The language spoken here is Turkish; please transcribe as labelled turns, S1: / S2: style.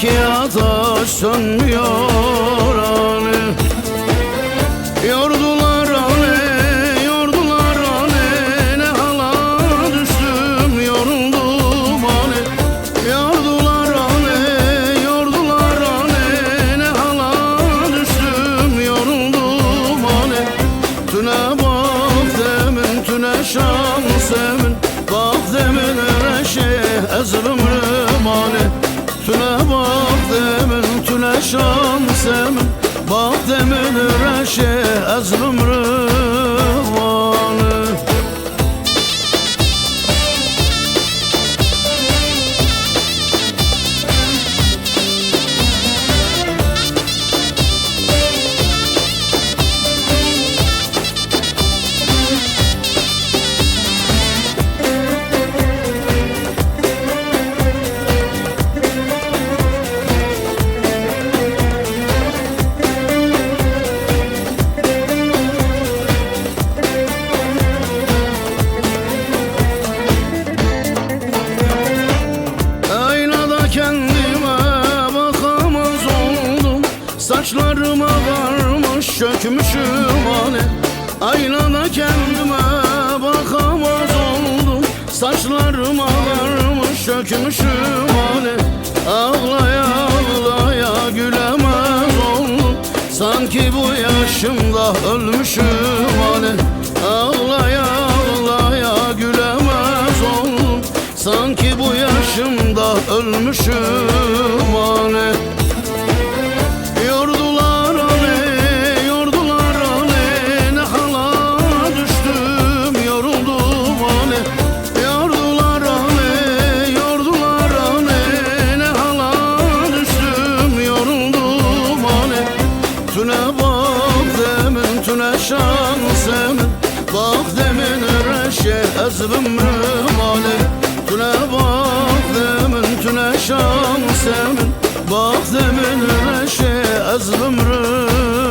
S1: ki ateş sönmüyor hani. Yordular hani, yordular hani, ne hala düştüm yoruldum hani. Yordular hani, yordular hani, ne hala düştüm yoruldum hani. Tüne bak demin, tüne şans emin, bak demin reşe ezrümrüm hani. Tüne bak demin, tüne şans emin, bak demin reşe ezrümrüm hani. Kendime bakamaz oldum, saçlarıma varmış çökmüşüm hani. Aynada kendime bakamaz oldum, saçlarıma varmış çökmüşüm hani. Ağlaya ağlaya gülemez oldum, sanki bu yaşımda ölmüşüm hani. Ağlaya ağlaya gülemez oldum, sanki bu yaşımda ölmüşüm hani. Yordular hani, yordular hani, ne hala düştüm yoruldum hani. Yordular hani, yordular hani, ne hala düştüm yoruldum hani. Tüne bak demin, tüne şans emin, bak demin reşe ezrümrüm hani. Tüne bak demin, tüne şans emin, bak demin reşe ezrümrüm.